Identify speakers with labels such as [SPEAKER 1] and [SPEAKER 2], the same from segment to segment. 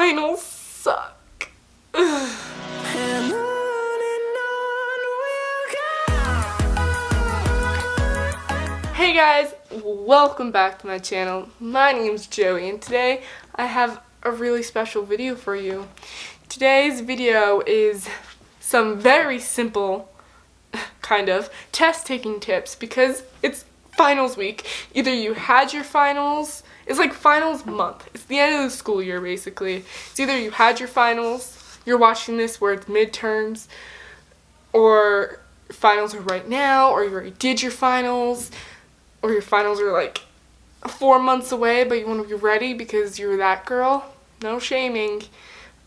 [SPEAKER 1] finals suck. Hey guys, welcome back to my channel. My name's Joey and today I have a really special video for you. Today's video is some very simple, kind of, test taking tips because it's finals week. Either you had your finals, it's like finals month. It's the end of the school year basically. It's either you had your finals, you're watching this where it's midterms, or finals are right now, or you already did your finals, or your finals are like 4 months away but you want to be ready because you're that girl. No shaming.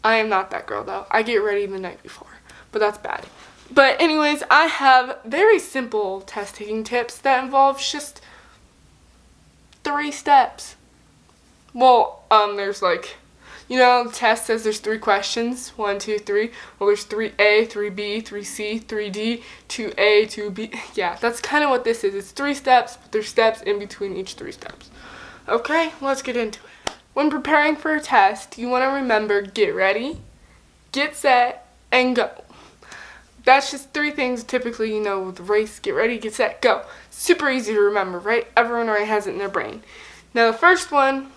[SPEAKER 1] I am not that girl though. I get ready the night before, but that's bad. But anyways, I have very simple test taking tips that involves just 3 steps. Well, there's like, you know, the test says there's 3 questions, 1, 2, 3. Well, there's 3A, 3B, 3C, 3D, 2A, 2B. Yeah, that's kind of what this is. It's 3 steps, but there's steps in between each 3 steps. Okay, let's get into it. When preparing for a test, you want to remember, get ready, get set, and go. That's just 3 things typically, you know, with the race: get ready, get set, go. Super easy to remember, right? Everyone already has it in their brain. Now the first one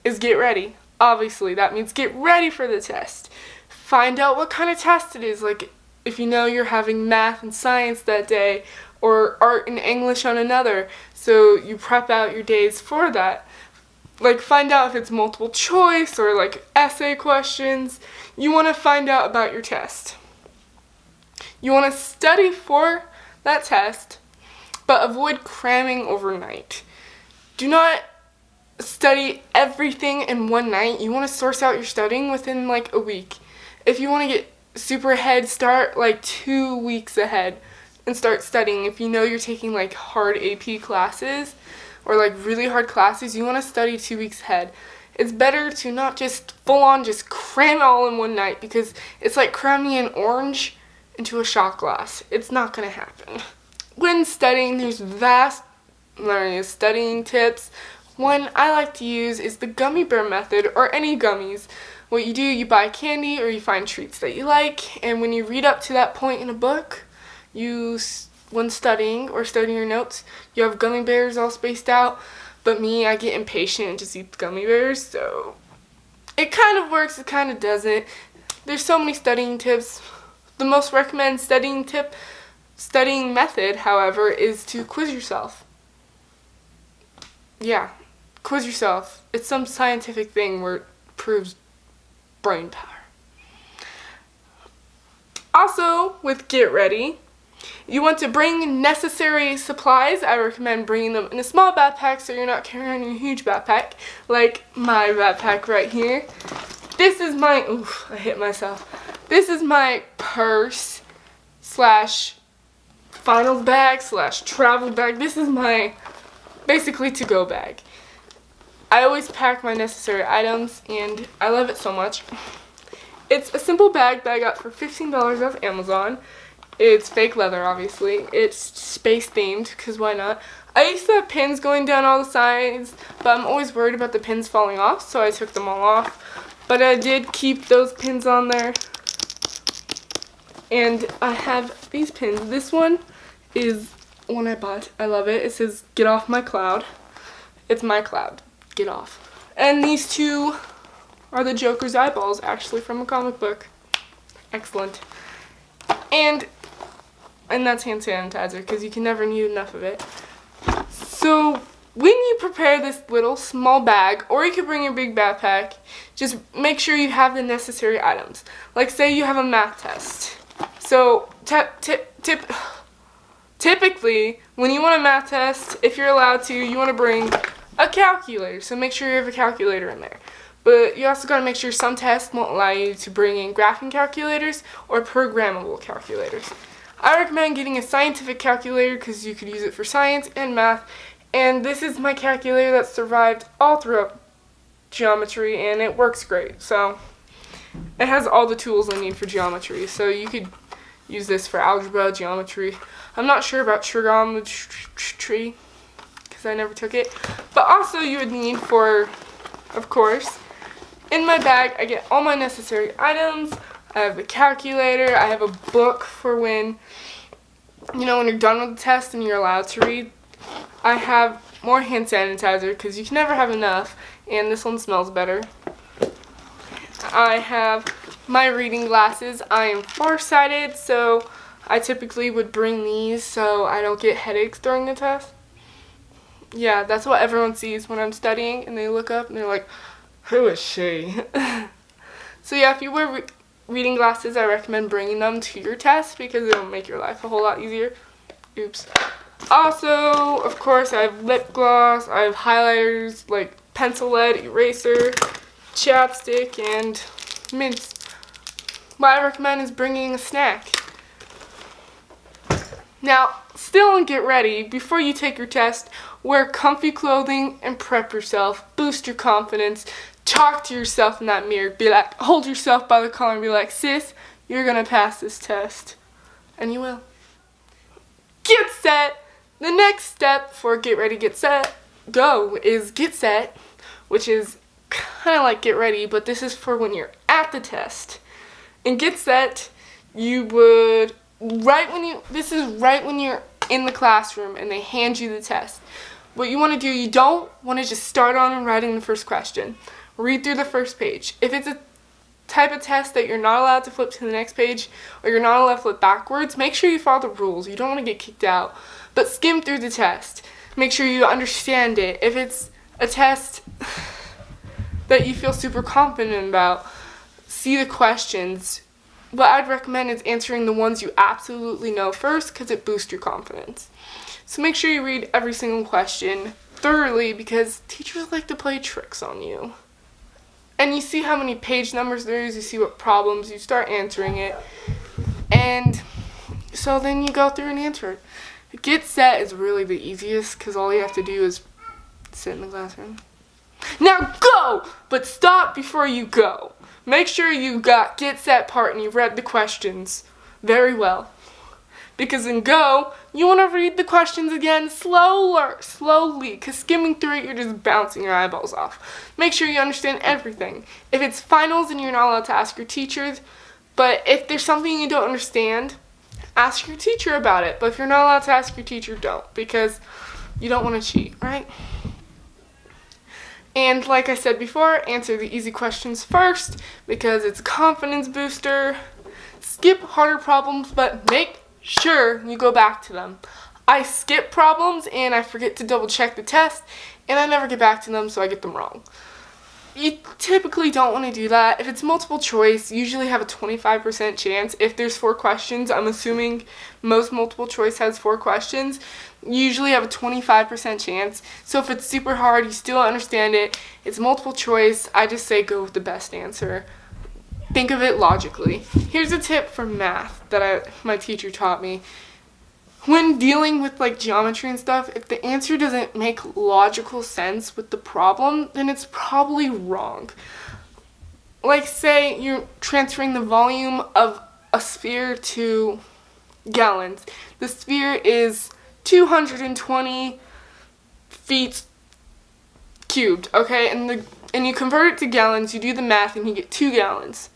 [SPEAKER 1] is get ready. Obviously, that means get ready for the test. Find out what kind of test it is. Like, if you know you're having math and science that day, or art and English on another, so you prep out your days for that. Like, find out if it's multiple choice or like essay questions. You want to find out about your test. You want to study for that test, but avoid cramming overnight. Do not study everything in one night. You want to source out your studying within like a week. If you want to get super ahead, start like 2 weeks ahead and start studying. If you know you're taking like hard AP classes or like really hard classes, you want to study 2 weeks ahead. It's better to not just full on just cram it all in one night, because it's like cramming an orange into a shot glass. It's not going to happen. When studying, there's vast studying tips. One I like to use is the gummy bear method, or any gummies. What you do, you buy candy or you find treats that you like, and when you read up to that point in a book, when studying or studying your notes, you have gummy bears all spaced out. But me, I get impatient and just eat the gummy bears, so it kind of works, it kind of doesn't. There's so many studying tips. The most recommended studying method, however, is to quiz yourself. Yeah, quiz yourself. It's some scientific thing where it proves brain power. Also, with get ready, you want to bring necessary supplies. I recommend bringing them in a small backpack so you're not carrying a huge backpack, like my backpack right here. This is my, oof, I hit myself. This is my purse slash finals bag slash travel bag. This is my basically to-go bag. I always pack my necessary items and I love it so much. It's a simple bag that I got for $15 off Amazon. It's fake leather, obviously. It's space themed, because why not? I used to have pins going down all the sides, but I'm always worried about the pins falling off, so I took them all off. But I did keep those pins on there. And I have these pins. This one is one I bought. I love it. It says, "Get off my cloud." It's my cloud. Get off. And these 2 are the Joker's eyeballs, actually from a comic book. Excellent. And that's hand sanitizer, because you can never need enough of it. So when you prepare this little small bag, or you could bring your big backpack, just make sure you have the necessary items. Like, say you have a math test. So typically, when you want a math test, if you're allowed to, you want to bring a calculator. So make sure you have a calculator in there. But you also got to make sure some tests won't allow you to bring in graphing calculators or programmable calculators. I recommend getting a scientific calculator because you could use it for science and math. And this is my calculator that survived all throughout geometry, and it works great. So it has all the tools I need for geometry. So you could use this for algebra, geometry. I'm not sure about trigonometry because I never took it. But also you would need for, of course, In my bag, I get all my necessary items. I have a calculator. I have a book for when you're done with the test and you're allowed to read. I have more hand sanitizer because you can never have enough, and this one smells better. I have my reading glasses. I am farsighted, so I typically would bring these so I don't get headaches during the test. Yeah, that's what everyone sees when I'm studying, and they look up and they're like, who is she? So yeah, if you wear reading glasses, I recommend bringing them to your test because it'll make your life a whole lot easier. Oops. Also, of course, I have lip gloss, I have highlighters like pencil lead, eraser, chapstick, and mints. What I recommend is bringing a snack. Now, still on Get Ready, before you take your test, wear comfy clothing and prep yourself. Boost your confidence. Talk to yourself in that mirror. Be like, hold yourself by the collar and be like, sis, you're gonna pass this test. And you will. Get set! The next step for Get Ready, Get Set, Go is Get Set, which is kind of like Get Ready, but this is for when you're at the test. In Get Set, you would, this is right when you're in the classroom and they hand you the test. What you want to do, you don't want to just start on and writing the first question. Read through the first page. If it's a type of test that you're not allowed to flip to the next page or you're not allowed to flip backwards, make sure you follow the rules. You don't want to get kicked out. But skim through the test. Make sure you understand it. If it's a test that you feel super confident about, see the questions. What I'd recommend is answering the ones you absolutely know first because it boosts your confidence. So make sure you read every single question thoroughly because teachers like to play tricks on you. And you see how many page numbers there is, you see what problems, you start answering it. And so then you go through and answer it. Get Set is really the easiest because all you have to do is sit in the classroom. Now go! But stop before you go. Make sure you got Get Set part and you read the questions very well. Because in Go, you want to read the questions again slowly, because skimming through it, you're just bouncing your eyeballs off. Make sure you understand everything. If it's finals and you're not allowed to ask your teachers, but if there's something you don't understand, ask your teacher about it. But if you're not allowed to ask your teacher, don't, because you don't want to cheat, right? And like I said before, answer the easy questions first, because it's a confidence booster. Skip harder problems, but make sure you go back to them. I skip problems and I forget to double check the test and I never get back to them, so I get them wrong. You typically don't want to do that. If it's multiple choice, you usually have a 25% chance. If there's 4 questions, I'm assuming most multiple choice has 4 questions, you usually have a 25% chance. So if it's super hard, you still understand it, it's multiple choice, I just say go with the best answer. Think of it logically. Here's a tip for math that my teacher taught me. When dealing with like geometry and stuff, if the answer doesn't make logical sense with the problem, then it's probably wrong. Like say you're transferring the volume of a sphere to gallons. The sphere is 220 feet cubed, okay? And you convert it to gallons, you do the math, and you get 2 gallons.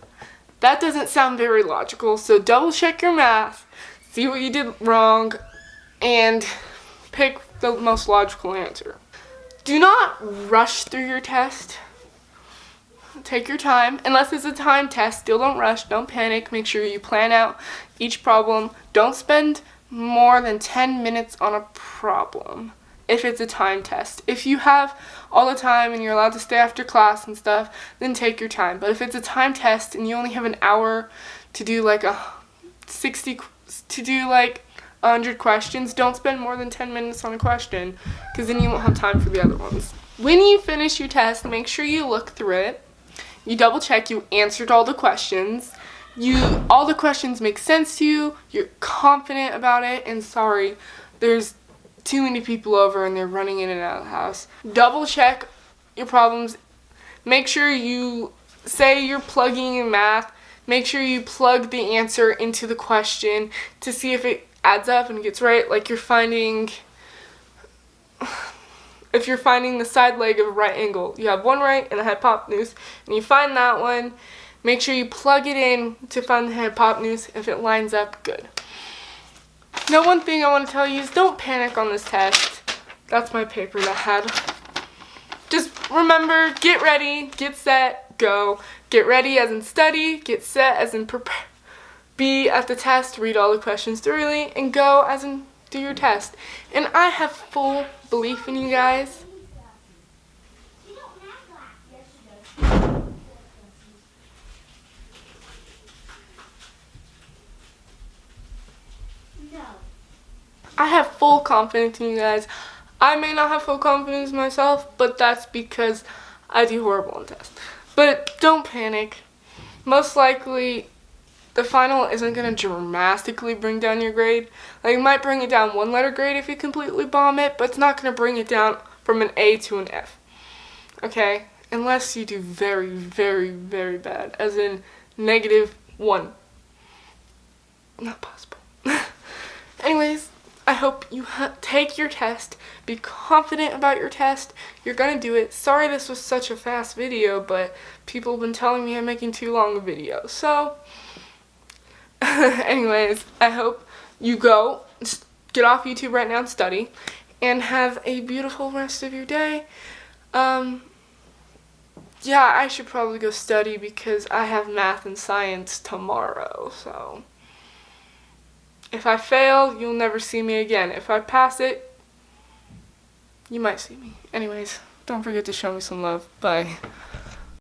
[SPEAKER 1] That doesn't sound very logical, so double check your math, see what you did wrong, and pick the most logical answer. Do not rush through your test. Take your time. Unless it's a time test, still don't rush, don't panic. Make sure you plan out each problem. Don't spend more than 10 minutes on a problem if it's a time test. If you have all the time and you're allowed to stay after class and stuff, then take your time. But if it's a time test and you only have an hour to do like 100 questions, don't spend more than 10 minutes on a question, because then you won't have time for the other ones. When you finish your test, make sure you look through it. You double check you answered all the questions. All the questions make sense to you. You're confident about it. And sorry, there's too many people over and they're running in and out of the house. Double check your problems. Make sure you say you're plugging in math. Make sure you plug the answer into the question to see if it adds up and gets right. Like you're finding, if you're finding the side leg of a right angle, you have one right and a hypotenuse, and you find that one, make sure you plug it in to find the hypotenuse. If it lines up, good. Now, one thing I want to tell you is don't panic on this test. That's my paper that had. Just remember, get ready, get set, go. Get ready as in study, get set as in prepare. Be at the test, read all the questions thoroughly, and go as in do your test. And I have full belief in you guys. I have full confidence in you guys. I may not have full confidence in myself, but that's because I do horrible on tests. But don't panic. Most likely, the final isn't going to dramatically bring down your grade. Like, it might bring it down 1 letter grade if you completely bomb it, but it's not going to bring it down from an A to an F. Okay? Unless you do very, very, very bad, as in -1. Not possible. Anyways, I hope you take your test. Be confident about your test. You're gonna do it. Sorry this was such a fast video, but people have been telling me I'm making too long a video. So, anyways, I hope you go. Just get off YouTube right now and study. And have a beautiful rest of your day. Yeah, I should probably go study because I have math and science tomorrow, so. If I fail, you'll never see me again. If I pass it, you might see me. Anyways, don't forget to show me some love. Bye.